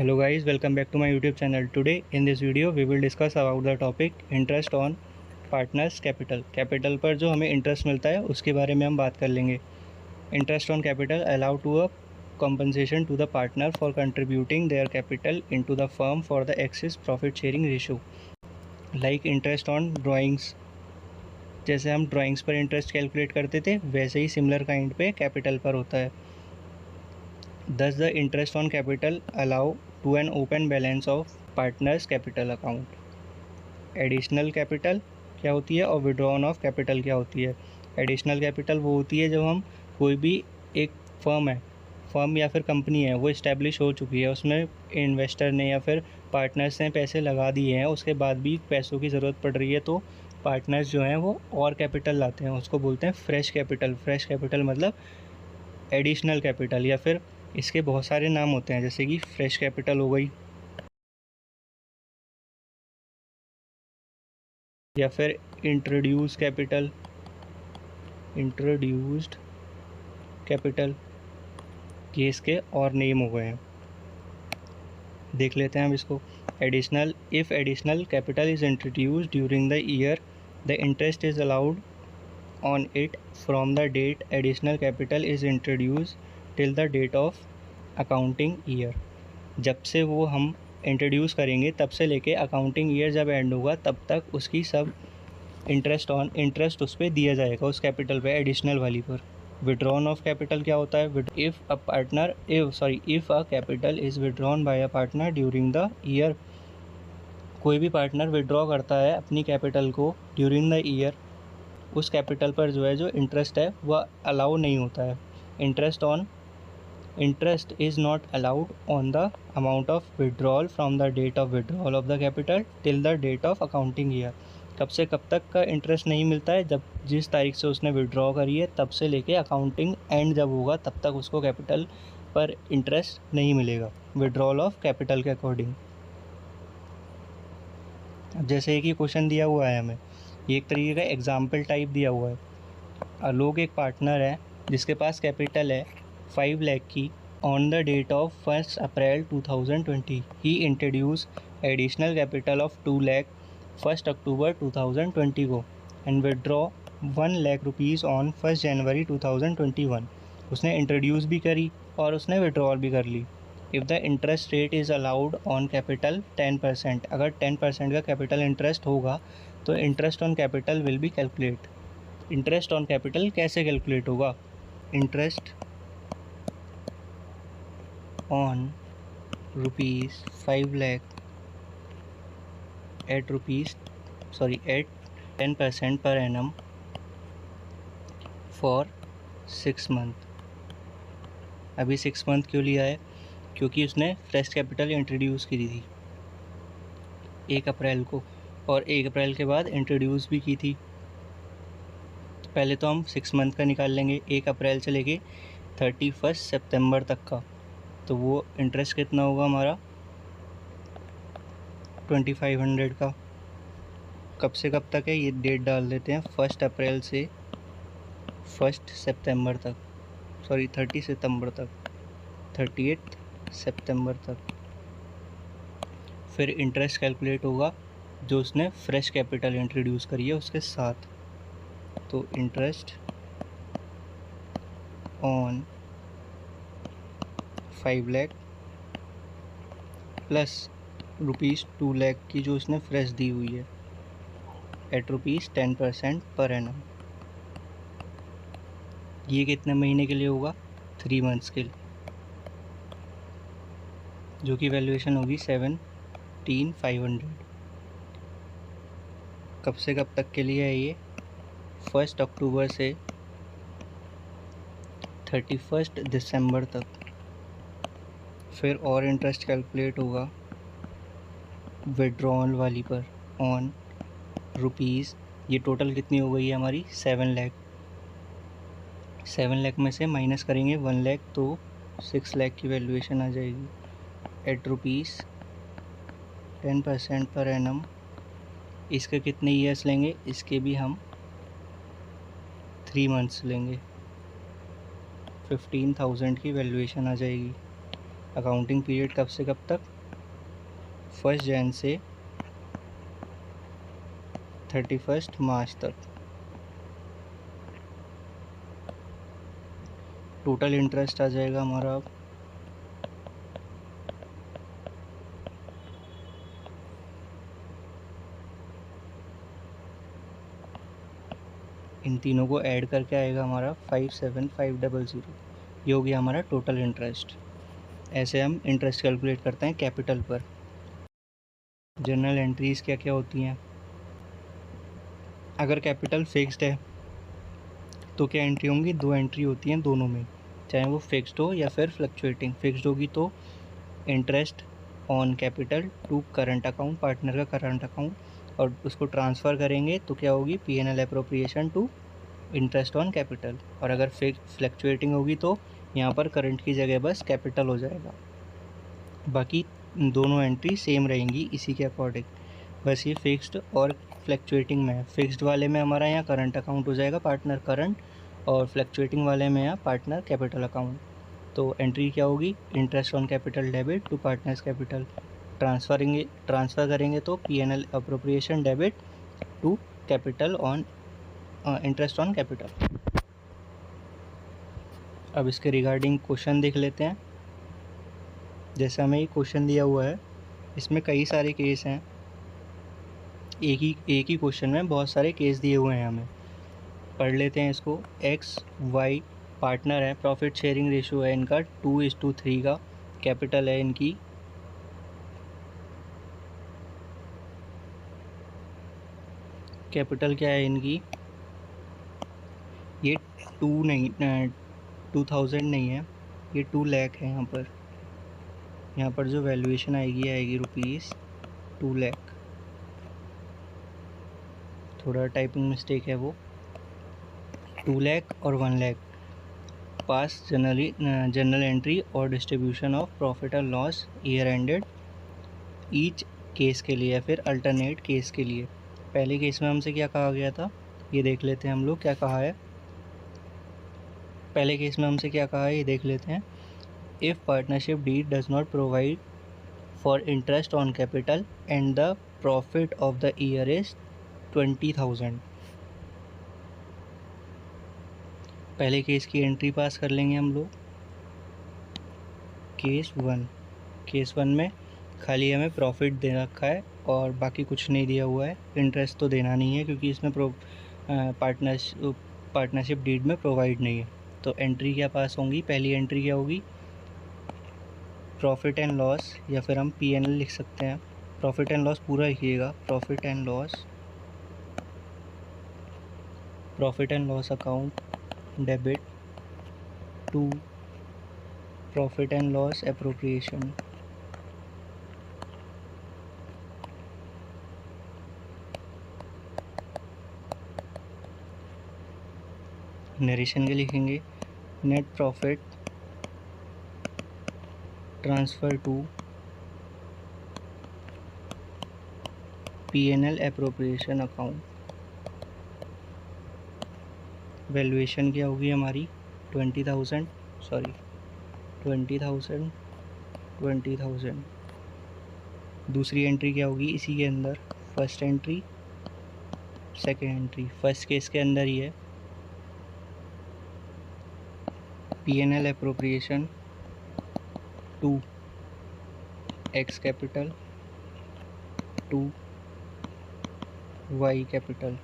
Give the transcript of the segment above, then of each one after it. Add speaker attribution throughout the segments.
Speaker 1: Hello guys, welcome back to my YouTube channel. Today in this video we will discuss about the topic interest on partners capital. Capital पर जो हमें interest मिलता है उसके बारे में हम बात कर लेंगे. Interest on capital allow to a compensation to the partner for contributing their capital into the firm for the excess profit sharing ratio. Like interest on drawings. जैसे हम ड्राइंग्स पर इंटरेस्ट कैलकुलेट करते थे वैसे ही सिमिलर काइंड पे capital पर होता है. Thus the interest on capital allow to an open balance of partners capital account. Additional capital क्या होती है और विड्रॉन ऑफ कैपिटल क्या होती है. एडिशनल कैपिटल वो होती है जब हम कोई भी एक फर्म या फिर कंपनी है वो इस्टेब्लिश हो चुकी है, उसमें इन्वेस्टर ने या फिर पार्टनर्स ने पैसे लगा दिए हैं, उसके बाद भी पैसों की ज़रूरत पड़ रही है तो पार्टनर्स जो हैं वो और कैपिटल लाते हैं, उसको बोलते हैं फ्रेश कैपिटल. फ्रेश कैपिटल मतलब एडिशनल कैपिटल, या फिर इसके बहुत सारे नाम होते हैं जैसे कि फ्रेश कैपिटल हो गई या फिर इंट्रोड्यूस्ड कैपिटल, ये इसके और नेम हो गए हैं. देख लेते हैं हम इसको. Additional, if additional capital is introduced during the year the interest is allowed on it from the date additional capital is introduced till the date of accounting year. जब से वो हम इंट्रोड्यूस करेंगे तब से लेके अकाउंटिंग ईयर जब and होगा तब तक उसकी सब इंटरेस्ट उस पर दिया जाएगा, उस कैपिटल पे, एडिशनल वाली पर. विड्रॉन ऑफ कैपिटल क्या होता है. If a capital is withdrawn bye a partner during the year. कोई भी पार्टनर विड्रॉ करता है अपनी कैपिटल को ड्यूरिंग द ईयर, उस कैपिटल पर जो इंटरेस्ट है वह अलाउ नहीं होता है. Interest is not allowed on the amount of withdrawal from the date of withdrawal of the capital till the date of accounting year. कब से कब तक का इंटरेस्ट नहीं मिलता है. जब जिस तारीख से उसने विड्रॉ करी है तब से लेके अकाउंटिंग एंड जब होगा तब तक उसको कैपिटल पर इंटरेस्ट नहीं मिलेगा विड्रॉल ऑफ कैपिटल के अकॉर्डिंग. अब जैसे एक ही क्वेश्चन दिया हुआ है हमें, ये एक तरीके का एग्जाम्पल टाइप दिया हुआ है. लोग एक पार्टनर है जिसके पास कैपिटल है 5 लाख की. On the date of 1 April 2020 he introduce additional capital of 2 lakh 1 October 2020 को and withdraw 1 lakh rupees on 1 January 2021. उसने इंट्रोड्यूस भी करी और उसने विड्रॉल भी कर ली. If the interest rate is allowed on capital 10%, अगर 10% का कैपिटल इंटरेस्ट होगा तो interest on capital will be calculate. Interest on capital कैसे कैलकुलेट होगा. Interest on rupees 5 lakh at 10% per annum for 6 month. अभी 6 मंथ क्यों लिया है, क्योंकि उसने फ्रेश कैपिटल इंट्रोड्यूस की थी 1 अप्रैल को और 1 अप्रैल के बाद इंट्रोड्यूस भी की थी. तो पहले तो हम 6 मंथ का निकाल लेंगे, 1 अप्रैल से लेके 31 सितंबर तक का. तो वो इंटरेस्ट कितना होगा हमारा 2500 का. कब से कब तक है ये डेट डाल देते हैं, 1 अप्रैल से 1 सितंबर तक, 30 सितंबर तक, 30 सितंबर तक. फिर इंटरेस्ट कैलकुलेट होगा जो उसने फ्रेश कैपिटल इंट्रोड्यूस करी है उसके साथ. तो interest on 5 lakh plus rupees 2 lakh की जो उसने फ्रेश दी हुई है एट रुपीज़ 10% पर एनम. ये कितने महीने के लिए होगा, 3 मंथ्स के लिए, जो कि वैल्यूएशन होगी 17,500. कब से कब तक के लिए है ये, 1 अक्टूबर से 31 दिसंबर तक. फिर और इंटरेस्ट कैलकुलेट होगा विड्रॉल वाली पर ऑन रुपीज़, ये टोटल कितनी हो गई है हमारी 7 लाख. 7 लाख में से माइनस करेंगे 1 लाख तो 6 लाख की वैल्यूएशन आ जाएगी एट रुपीज़ 10% पर एनम. इसके कितने ईयर्स लेंगे, इसके भी हम 3 मंथ्स लेंगे, 15,000 की वैल्यूएशन आ जाएगी. अकाउंटिंग पीरियड कब से कब तक, 1 जन से 31 मार्च तक। टोटल इंटरेस्ट आ जाएगा हमारा अब इन तीनों को ऐड करके आएगा हमारा 57500। ये हो गया हमारा टोटल इंटरेस्ट। ऐसे हम इंटरेस्ट कैलकुलेट करते हैं कैपिटल पर। जर्नल एंट्रीज़ क्या क्या होती हैं? अगर कैपिटल फिक्स्ड है तो क्या एंट्री होंगी? 2 एंट्री होती हैं दोनों में, चाहे वो फिक्स्ड हो या फिर फ्लक्चुएटिंग। फिक्स्ड होगी तो interest on capital to current account, partner का करंट अकाउंट, और उसको ट्रांसफ़र करेंगे तो क्या होगी? P&L appropriation to interest on capital. और अगर फ्लक्चुएटिंग होगी तो यहाँ पर करंट की जगह बस कैपिटल हो जाएगा। बाकी दोनों एंट्री सेम रहेंगी इसी के अकॉर्डिंग, बस ये फिक्स्ड और फ्लक्चुएटिंग में है। फिक्स्ड वाले में हमारा यहाँ करंट अकाउंट हो जाएगा पार्टनर करंट, और फ्लक्चुएटिंग वाले में यहाँ पार्टनर कैपिटल अकाउंट। तो एंट्री क्या होगी? Interest on capital debit to partners capital. Transfer करेंगे तो P&L appropriation debit to capital on interest on capital. अब इसके रिगार्डिंग क्वेश्चन देख लेते हैं। जैसे हमें ये क्वेश्चन दिया हुआ है, इसमें कई सारे केस हैं। एक ही क्वेश्चन में बहुत सारे केस दिए हुए हैं हमें। पढ़ लेते हैं इसको। एक्स वाई पार्टनर है, प्रॉफिट शेयरिंग रेशियो है इनका 2:3 का, कैपिटल है इनकी कैपिटल क्या है इनकी? ये 2000 नहीं है, ये 2 लाख है। यहाँ पर जो वैल्यूएशन आएगी ₹2 लाख। थोड़ा टाइपिंग मिस्टेक है वो। 2 लाख और 1 लाख पास जनरल एंट्री और distribution of profit and loss year ended each case के लिए, या फिर अल्टरनेट केस के लिए। पहले केस में हमसे क्या कहा गया था, ये देख लेते हैं हम लोग क्या कहा है। पहले केस में हमसे क्या कहा है ये देख लेते हैं। If partnership deed does not provide for interest on capital and the profit of the year is 20,000। पहले केस की एंट्री पास कर लेंगे हम लोग। केस वन में खाली हमें प्रॉफिट दे रखा है और बाकी कुछ नहीं दिया हुआ है। इंटरेस्ट तो देना नहीं है क्योंकि इसमें पार्टनरशिप डीड में प्रोवाइड नहीं है। तो एंट्री क्या पास होंगी? पहली एंट्री क्या होगी? प्रॉफिट एंड लॉस, या फिर हम P&L लिख सकते हैं। प्रॉफिट एंड लॉस पूरा लिखिएगा, profit and loss account debit to profit and loss appropriation. Narration के लिखेंगे net profit transfer to P&L appropriation account. Valuation क्या होगी हमारी? 20,000। दूसरी एंट्री क्या होगी इसी के अंदर? First entry, second entry. First case के अंदर ही है P&L appropriation to X capital to Y capital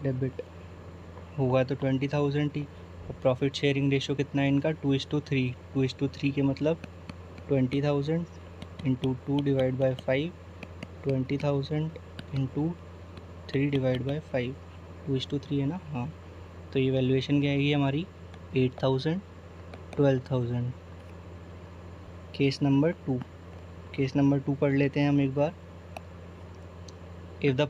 Speaker 1: debit होगा तो 20,000 ही। प्रॉफिट शेयरिंग रेशो कितना है इनका? 2:3। 2:3 के मतलब 20,000 into 2 divide by 5, 20,000 into 3 divide by 5। 2:3 है ना? हाँ। तो ये वैल्यूएशन क्या आएगी हमारी? 8,000, 12,000। केस नंबर टू पढ़ लेते हैं हम एक बार। If the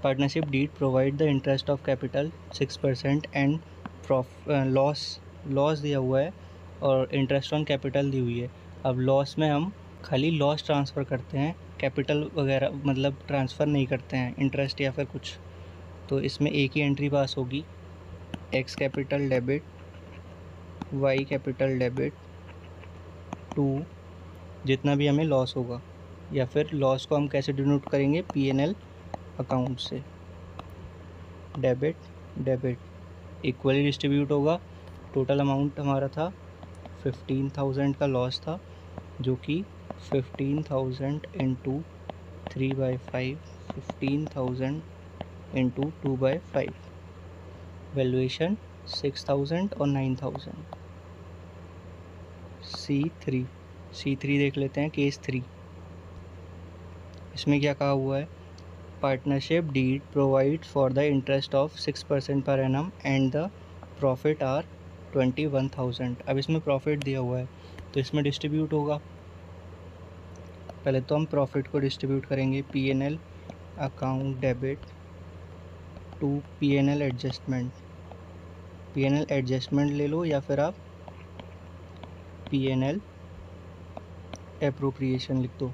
Speaker 1: partnership deed provide the interest of capital 6% and loss दिया हुआ है और इंटरेस्ट ऑन कैपिटल दी हुई है। अब लॉस में हम खाली लॉस ट्रांसफ़र करते हैं, कैपिटल वगैरह मतलब ट्रांसफ़र नहीं करते हैं, इंटरेस्ट या फिर कुछ। तो इसमें एक ही एंट्री पास होगी, X capital debit Y capital debit to जितना भी हमें लॉस होगा, या फिर लॉस को हम कैसे डिनोट करेंगे, P&L अकाउंट से। डेबिट डेबिट इक्वली डिस्ट्रीब्यूट होगा। टोटल अमाउंट हमारा था 15,000 का लॉस था, जो कि 15,000 इंटू 3/5, 15,000 इंटू 2/5, वैल्यूएशन 6,000 और 9,000। C3 देख लेते हैं, केस 3। इसमें क्या कहा हुआ है, partnership deed provide for the interest of 6% per annum and the profit are 21,000। अब इसमें प्रॉफिट दिया हुआ है तो इसमें डिस्ट्रीब्यूट होगा। पहले तो हम प्रॉफिट को डिस्ट्रीब्यूट करेंगे, P&L account debit to P&L adjustment. P&L adjustment ले लो या फिर आप P&L एप्रोप्रिएशन लिख दो।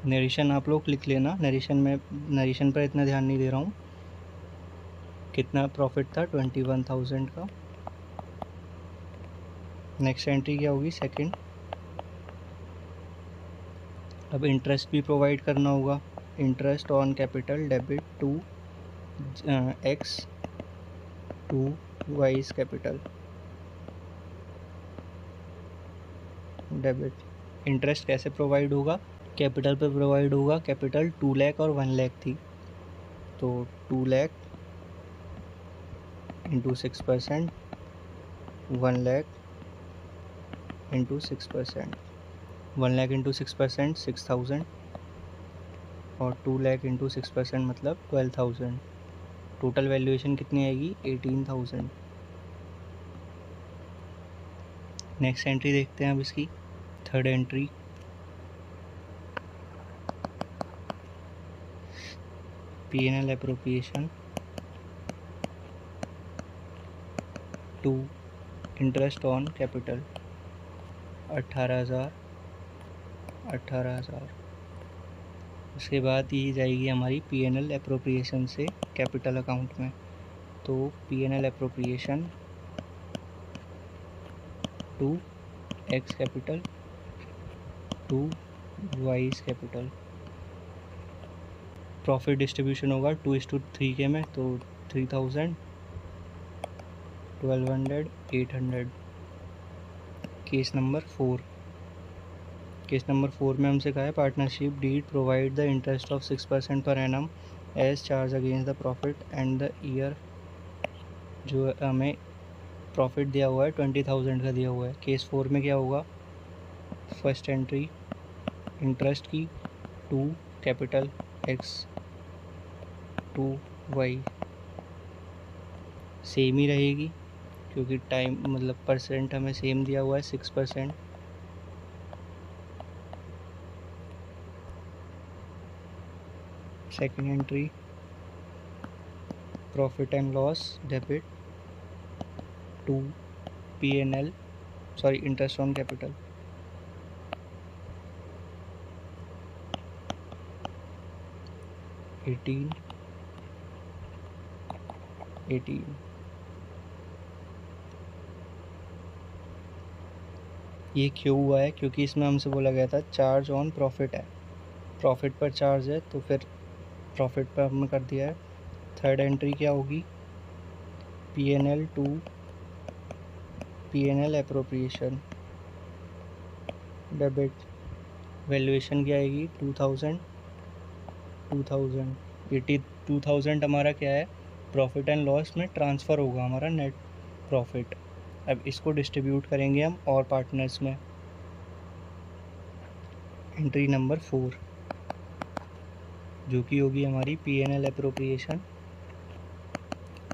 Speaker 1: नरेशन आप लोग लिख लेना, नरेशन पर इतना ध्यान नहीं दे रहा हूँ। कितना प्रॉफिट था, 21,000 का। नेक्स्ट एंट्री क्या होगी, सेकंड। अब इंटरेस्ट भी प्रोवाइड करना होगा, interest on capital debit to X to Y's capital debit. Interest कैसे प्रोवाइड होगा, कैपिटल पे प्रोवाइड होगा। कैपिटल 2 लाख और 1 लाख थी, तो 2 lakh into 6%, 1 lakh into 6%। 1 lakh into 6% 6,000, और 2 लाख इंटू 6% मतलब 12,000। टोटल वैल्यूएशन कितनी आएगी, 18,000। नेक्स्ट एंट्री देखते हैं अब इसकी, third entry. P&L appropriation to interest on capital 18,000। उसके बाद ये जाएगी हमारी P&L एप्रोप्रिएशन से कैपिटल अकाउंट में। तो P&L appropriation to X capital to Y's capital. Profit distribution होगा 2:3 के में, तो 3,000, 1,200, 800। केस नंबर 4 में हमसे कहा है partnership deed provide the interest of 6% per annum as charge against the profit and the year. जो हमें प्रॉफिट दिया हुआ है 20,000 का दिया हुआ है। केस 4 में क्या होगा, फर्स्ट एंट्री इंटरेस्ट की to capital X to Y same ही रहेगी, क्योंकि टाइम मतलब परसेंट हमें सेम दिया हुआ है 6%। Second entry profit and loss debit to P&L interest on capital. Eighteen ये क्यों हुआ है, क्योंकि इसमें हमसे बोला गया था चार्ज ऑन प्रॉफिट है, प्रॉफिट पर चार्ज है, तो फिर प्रॉफिट पर हमने कर दिया है। थर्ड एंट्री क्या होगी, P&L to P&L appropriation debit. Valuation क्या आएगी, 2,000। 2,000 हमारा क्या है, प्रॉफिट एंड लॉस में ट्रांसफ़र होगा हमारा नेट प्रॉफिट। अब इसको डिस्ट्रीब्यूट करेंगे हम और पार्टनर्स में। एंट्री नंबर 4 जो कि होगी हमारी P&L appropriation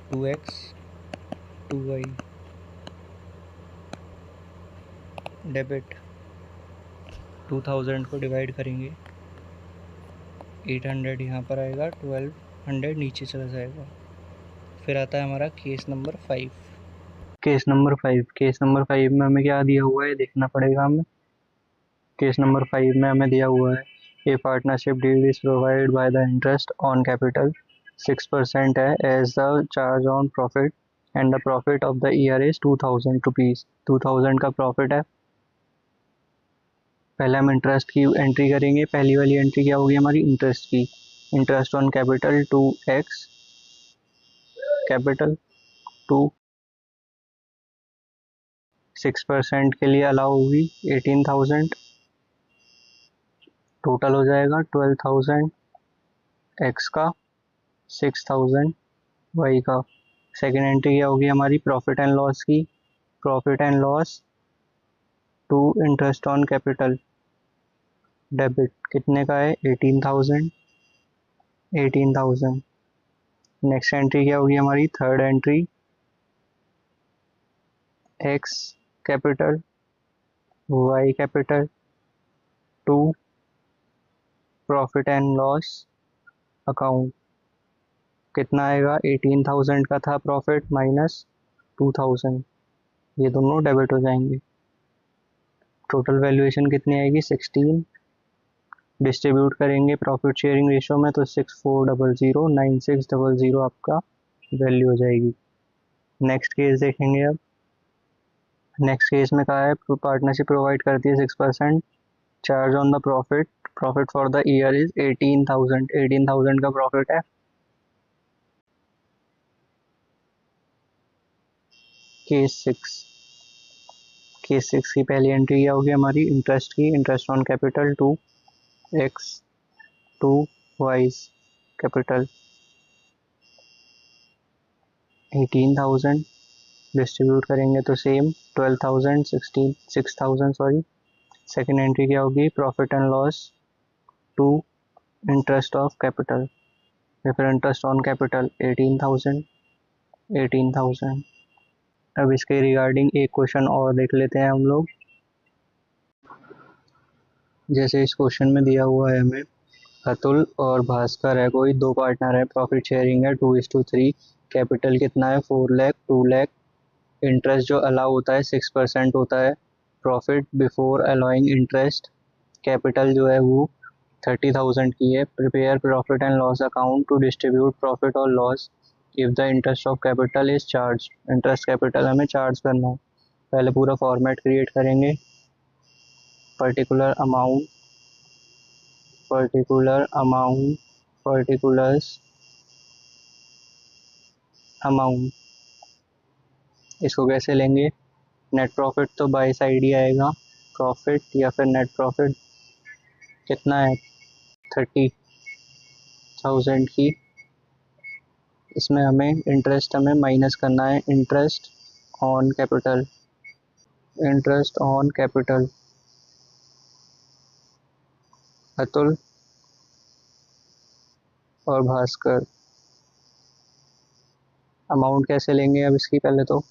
Speaker 1: 2X 2Y debit. 2,000 को डिवाइड करेंगे, 800 यहाँ पर आएगा, 1,200 नीचे चला जाएगा। फिर आता है हमारा केस नंबर 5। केस नंबर 5 में हमें क्या दिया हुआ है देखना पड़ेगा हमें। केस नंबर 5 में हमें दिया हुआ है a partnership deed is provide by the interest on capital 6% है as the charge on profit and the profit of the year is 2,000 rupees. 2,000 का प्रॉफिट है पहले हम इंटरेस्ट की एंट्री करेंगे। पहली वाली एंट्री क्या होगी हमारी, इंटरेस्ट की। Interest on capital 2x capital to 6% के लिए अलाउ होगी 18,000, टोटल हो जाएगा 12,000 x का, 6,000 y का। सेकेंड एंट्री क्या होगी हमारी, प्रॉफिट एंड लॉस की। Profit and loss to interest on capital debit कितने का है, 18,000। 18,000। नेक्स्ट एंट्री क्या होगी हमारी, third entry, x capital y capital to profit and loss account. कितना आएगा, 18,000 का था प्रॉफिट माइनस 2,000, ये दोनों डेबिट हो जाएंगे। टोटल वैल्यूएशन कितनी आएगी, 16। डिस्ट्रीब्यूट करेंगे प्रॉफिट शेयरिंग रेशो में तो 64009600 आपका वैल्यू हो जाएगी। नेक्स्ट केस देखेंगे अब। नेक्स्ट केस में कहा है पार्टनरशिप प्रोवाइड करती है 6% charge on the profit. Profit for the year is 18,000। 18,000 का प्रॉफिट है। केस 6। केस 6 की पहली एंट्री क्या होगी हमारी, इंटरेस्ट की। Interest on capital 2x to Y's capital 18,000। Distribute करेंगे तो सेम 12,000 6,000 सॉरी। सेकेंड एंट्री क्या होगी, profit and loss to interest of capital या फिर इंटरेस्ट ऑन कैपिटल 18,000। 18,000। अब इसके रिगार्डिंग एक क्वेश्चन और देख लेते हैं हम लोग। जैसे इस क्वेश्चन में दिया हुआ है हमें, अतुल और भास्कर है, कोई दो पार्टनर है, प्रॉफिट शेयरिंग है 2:3, कैपिटल कितना है 4 लाख 2 लाख, इंटरेस्ट जो अलाउ होता है 6% होता है, profit before allowing interest, capital जो है वो 30,000 की है। Prepare profit and loss account to distribute profit और loss if the interest of capital is charge. Interest capital हमें चार्ज करना है। पहले पूरा फॉर्मेट क्रिएट करेंगे। Particular amount, particular amount, particulars amount. इसको कैसे लेंगे, नेट प्रॉफिट तो बाई साइड ही आएगा, प्रॉफिट या फिर नेट प्रॉफिट कितना है 30,000 की। इसमें हमें इंटरेस्ट हमें माइनस करना है, interest on capital. Interest on capital Atul और भास्कर। अमाउंट कैसे लेंगे अब इसकी, पहले तो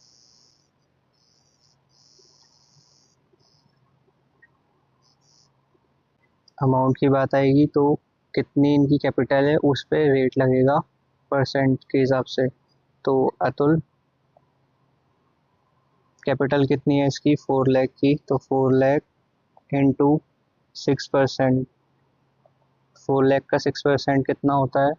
Speaker 1: अमाउंट की बात आएगी तो कितनी इनकी कैपिटल है उस पर रेट लगेगा परसेंट के हिसाब से। तो अतुल कैपिटल कितनी है इसकी 4 लाख की, तो 4 लाख इंटू 6%। 4 लाख का 6% कितना होता है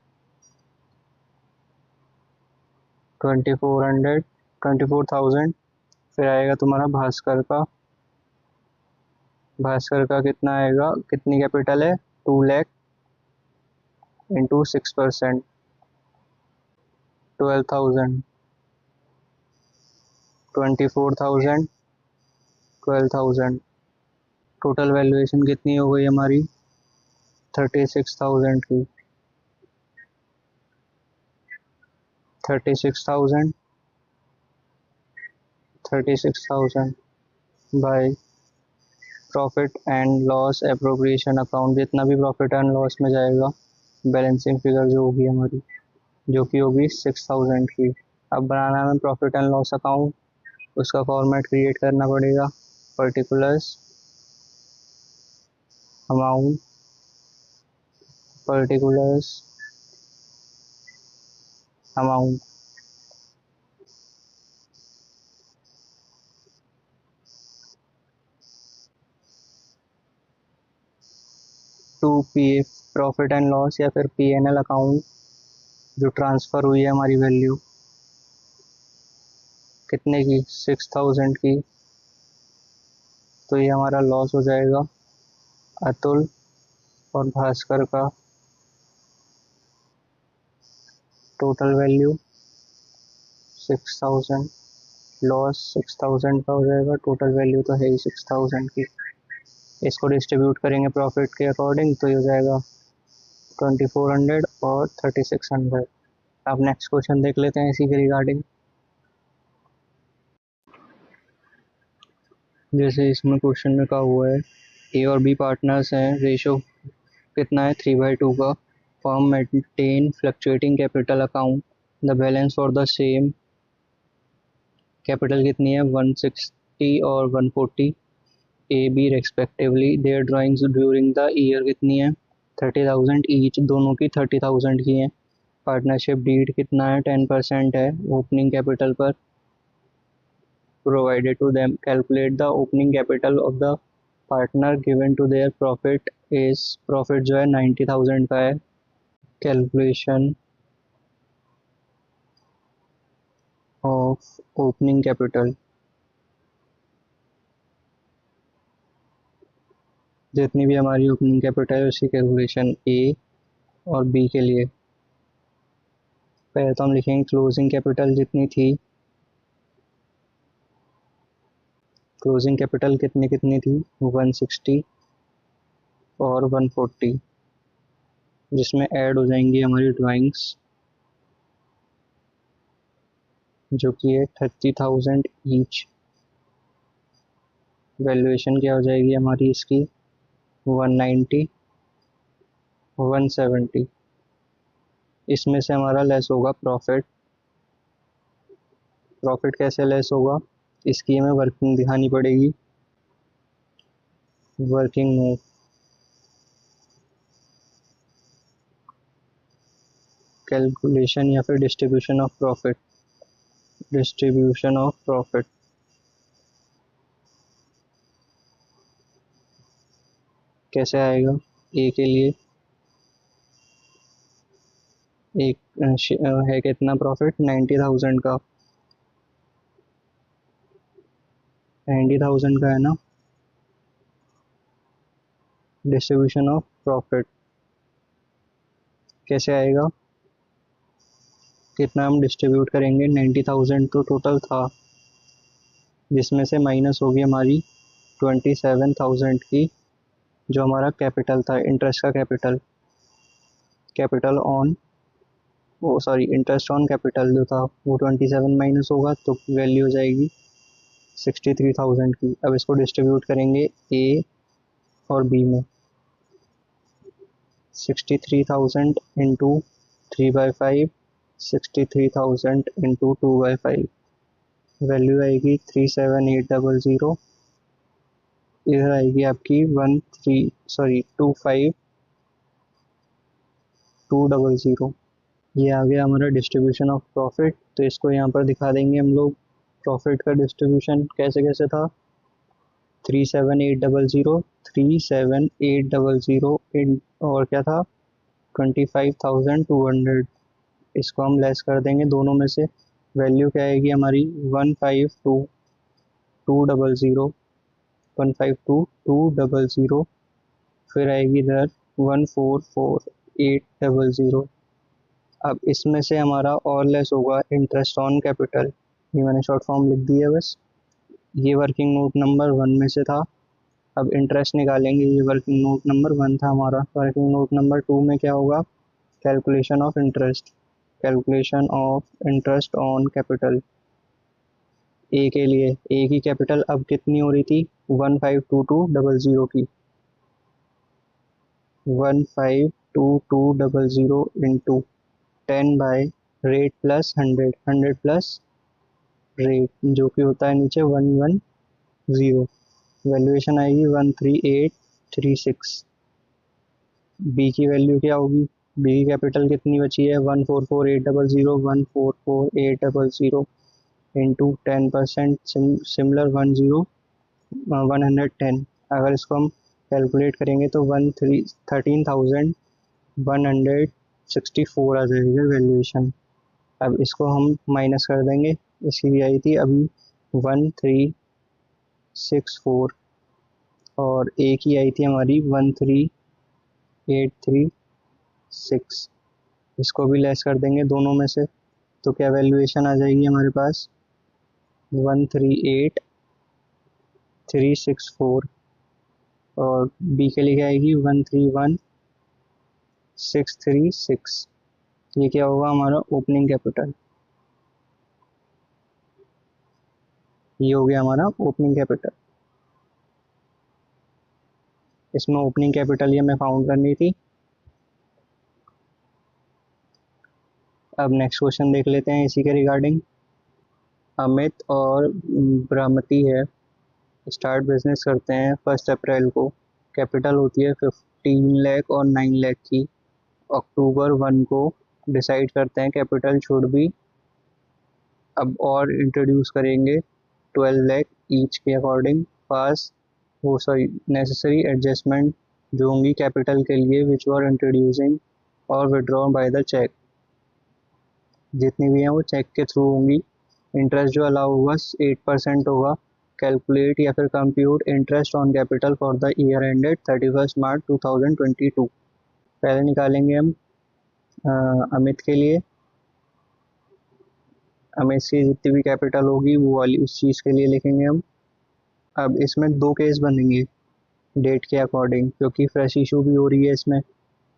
Speaker 1: 2400, 24,000। फिर आएगा तुम्हारा भास्कर का। भास्कर का कितना आएगा, कितनी कैपिटल है 2 लाख इंटू 6%, 12,000। 24,000, 12,000। टोटल वैल्यूएशन कितनी हो गई हमारी 36,000 की। 36,000, 36,000 by profit and loss appropriation account. जितना भी प्रॉफिट एंड लॉस में जाएगा, बैलेंसिंग फिगर जो होगी हमारी, जो कि होगी 6,000 की। अब बनाना है हमें प्रॉफिट एंड लॉस अकाउंट, उसका फॉर्मेट क्रिएट करना पड़ेगा। Particulars amount, particulars amount. To P profit and loss या फिर P&L अकाउंट जो ट्रांसफ़र हुई है हमारी वैल्यू कितने की 6,000 की, तो ये हमारा लॉस हो जाएगा। अतुल और भास्कर का टोटल वैल्यू 6000, लॉस 6000 का हो जाएगा, टोटल वैल्यू तो है ही 6000 की। इसको डिस्ट्रीब्यूट करेंगे प्रॉफिट के अकॉर्डिंग तो ये हो जाएगा 2400 और 3600। अब नेक्स्ट क्वेश्चन देख लेते हैं इसी के रिगार्डिंग। जैसे इसमें क्वेश्चन में कहा हुआ है ए और बी पार्टनर्स हैं, रेशो कितना है 3/2 का। Firm maintain fluctuating capital account, the balance for the same capital कितनी है 160 और 140 A B respectively. There drawings during the year कितनी है 30,000 ईच, दोनों की 30,000 की है। पार्टनरशिप डीड कितना है 10% है ओपनिंग कैपिटल पर provided to them. Calculate the opening capital of the partner given to their profit is, profit जो है 90,000 का है। कैलकुलेशन ऑफ ओपनिंग कैपिटल, जितनी भी हमारी ओपनिंग कैपिटल है उसकी कैलकुलेशन ए और बी के लिए। पहले तो हम लिखेंगे क्लोजिंग कैपिटल जितनी थी, क्लोजिंग कैपिटल कितनी कितनी थी 160 और 140, जिसमें ऐड हो जाएंगी हमारी ड्राइंग्स जो कि है 30,000 ईच। वैल्यूएशन क्या हो जाएगी हमारी इसकी 190 170। इसमें से हमारा लेस होगा प्रॉफिट। प्रॉफिट कैसे लेस होगा, इसकी हमें वर्किंग दिखानी पड़ेगी। वर्किंग नोट, कैलकुलेशन या फिर distribution of profit. Distribution of profit कैसे आएगा, ए के लिए एक है कितना प्रॉफिट 90,000 का, 90,000 का है ना। डिस्ट्रीब्यूशन ऑफ प्रॉफिट कैसे आएगा, कितना हम डिस्ट्रीब्यूट करेंगे 90,000 तो टोटल था, जिसमें से माइनस होगी हमारी 27,000 की जो हमारा कैपिटल था, इंटरेस्ट का कैपिटल। कैपिटल ऑन वो सॉरी इंटरेस्ट ऑन कैपिटल जो था वो 27 माइनस होगा तो वैल्यू हो जाएगी 63,000 की। अब इसको डिस्ट्रीब्यूट करेंगे ए और बी में। 63,000 इंटू 3/5, 63,000 इंटू 2/5, वैल्यू आएगी 37800। इधर आएगी आपकी 25200। ये आ गया हमारा डिस्ट्रीब्यूशन ऑफ प्रॉफिट। तो इसको यहाँ पर दिखा देंगे हम लोग। प्रॉफिट का डिस्ट्रीब्यूशन कैसे कैसे था 37800, 37800 इन और क्या था 25,200। इसको हम लेस कर देंगे दोनों में से, वैल्यू क्या आएगी हमारी 152,200, 152,200। फिर आएगी इधर 144,800। अब इसमें से हमारा और लेस होगा इंटरेस्ट ऑन कैपिटल, ये मैंने शॉर्ट फॉर्म लिख दी है बस। ये वर्किंग नोट नंबर 1 में से था। अब इंटरेस्ट निकालेंगे, ये वर्किंग नोट नंबर 1 था हमारा। वर्किंग नोट नंबर 2 में क्या होगा calculation of interest, calculation of interest on capital. A के लिए ए की कैपिटल अब कितनी हो रही थी 152200 की, 152200 into 10 by rate plus 100, 100 plus rate जो कि होता है नीचे 110। वैल्यूएशन आएगी 13836। बी की वैल्यू क्या होगी, बी की कैपिटल कितनी बची है 144,800, 144,800 इंटू 10%, सिमिलर 110। अगर इसको हम कैलकुलेट करेंगे तो 13,164 आ जाएगी वैल्यूएशन। अब इसको हम माइनस कर देंगे, इसकी भी आई थी अभी 1364 और एक ही आई थी हमारी 13,836, इसको भी लेस कर देंगे दोनों में से, तो क्या वैल्यूएशन आ जाएगी हमारे पास 13,8,364, और बी के लिए क्या आएगी 13,1,636। ये क्या होगा हमारा ओपनिंग कैपिटल, ये हो गया हमारा ओपनिंग कैपिटल। इसमें ओपनिंग कैपिटल ये हमें फाउंड करनी थी। अब नेक्स्ट क्वेश्चन देख लेते हैं इसी के रिगार्डिंग। अमित और ब्रह्मति है, स्टार्ट बिजनेस करते हैं 1 अप्रैल को। कैपिटल होती है 15 लाख और 9 लाख की। अक्टूबर 1 को डिसाइड करते हैं कैपिटल शुड भी, अब और इंट्रोड्यूस करेंगे 12 लाख ईच के अकॉर्डिंग। पास वो सॉरी नेसेसरी एडजस्टमेंट जो होंगी कैपिटल के लिए विच वर इंट्रोड्यूसिंग और विड्रॉन बाय द चेक, जितनी भी हैं वो चेक के थ्रू होंगी। इंटरेस्ट जो अलाउ होगा 8% होगा। कैलकुलेट या फिर compute interest on capital for the year ended 31 मार्च 2022। पहले निकालेंगे हम अमित के लिए। अमित की जितनी भी कैपिटल होगी वो वाली उस चीज़ के लिए लिखेंगे हम। अब इसमें दो केस बनेंगे डेट के अकॉर्डिंग, क्योंकि फ्रेश इशू भी हो रही है इसमें।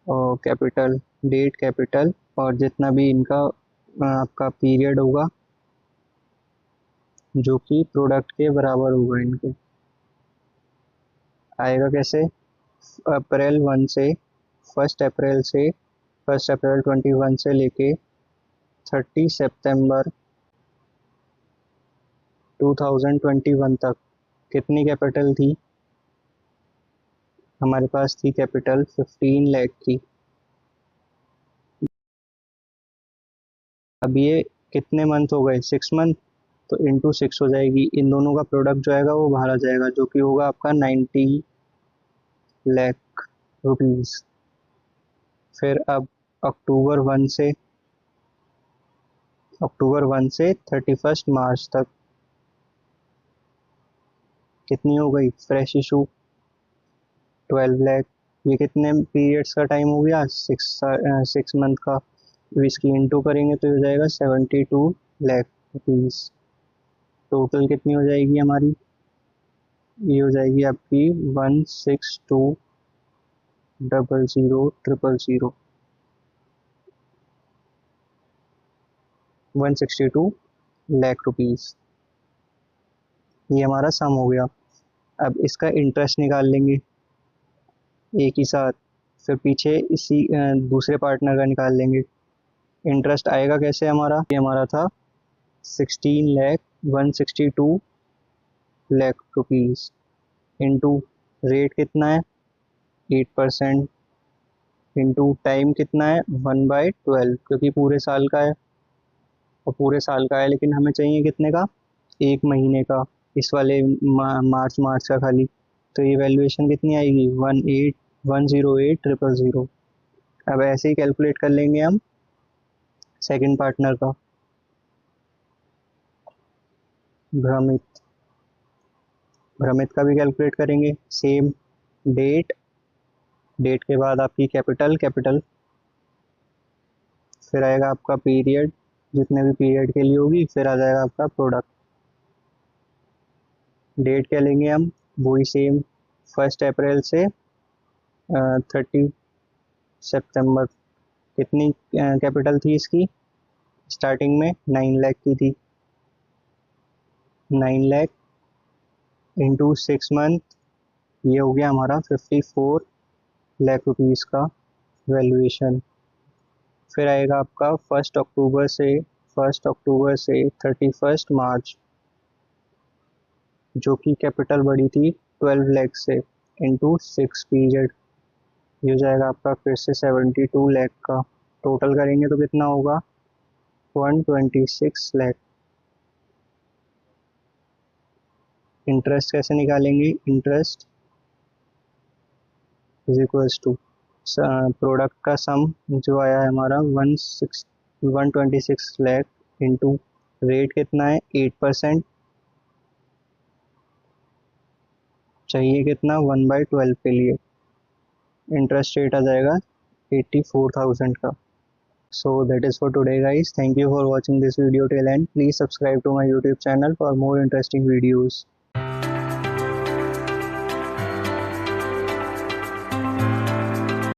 Speaker 1: और कैपिटल डेट कैपिटल और जितना भी इनका आपका पीरियड होगा जो कि प्रोडक्ट के बराबर होगा इनके। आएगा कैसे, फर्स्ट अप्रैल 21 से लेके 30 सितंबर 2021 तक कितनी कैपिटल थी हमारे पास? थी कैपिटल 15 लाख की। अब ये कितने मंथ हो गए? 6 मंथ, तो इंटू 6 हो जाएगी। इन दोनों का प्रोडक्ट जो आएगा वो बाहर आ जाएगा, जो कि होगा आपका 90 लाख रुपीज़। फिर अब अक्टूबर 1 से 31 मार्च तक कितनी हो गई फ्रेश इशू? 12 लाख। ये कितने पीरियड्स का टाइम हो गया? 6 मंथ का। तो इसकी इंटू करेंगे तो हो जाएगा 72 लाख रुपीज़। टोटल कितनी हो जाएगी हमारी? ये हो जाएगी आपकी 162,000,000 162 लाख रुपीज़। ये हमारा सम हो गया। अब इसका इंटरेस्ट निकाल लेंगे एक ही साथ, फिर पीछे इसी दूसरे पार्टनर का निकाल लेंगे। इंटरेस्ट आएगा कैसे हमारा? ये हमारा था 16 lakh 162 lakh rupees into rate कितना है 8%, इंटू टाइम कितना है 1/12, क्योंकि पूरे साल का है और पूरे साल का है, लेकिन हमें चाहिए कितने का? 1 महीने का। इस वाले मार्च का खाली, तो ये वैल्यूएशन कितनी आएगी 108,108,000। अब ऐसे ही कैलकुलेट कर लेंगे हम सेकंड पार्टनर का, भ्रमित। भ्रमित का भी कैलकुलेट करेंगे सेम। डेट डेट के बाद आपकी कैपिटल, फिर आएगा आपका पीरियड, जितने भी पीरियड के लिए होगी, फिर आ जाएगा आपका प्रोडक्ट। डेट क्या लेंगे हम? वही सेम 1 अप्रैल से 30 सितंबर। कितनी कैपिटल थी इसकी? स्टार्टिंग में 9 लाख की थी। 9 लाख इंटू 6 मंथ, ये हो गया हमारा 54 लाख रुपीज़ का वैल्यूएशन। फिर आएगा आपका फर्स्ट अक्टूबर से 31 मार्च, जो कि कैपिटल बढ़ी थी 12 लाख से, इंटू 6 पीरियड, ये हो जाएगा आपका फिर से 72 लाख का। टोटल करेंगे तो कितना होगा 126 लाख। इंटरेस्ट कैसे निकालेंगे? Interest is equals to product का सम जो आया है हमारा 126 लाख इंटू रेट कितना है 8%, चाहिए कितना, 1/12 के लिए इंटरेस्ट रेट आ जाएगा 84,000 का। So that is for today guys. Thank you for watching this video till end. Please subscribe to my YouTube channel for more interesting videos.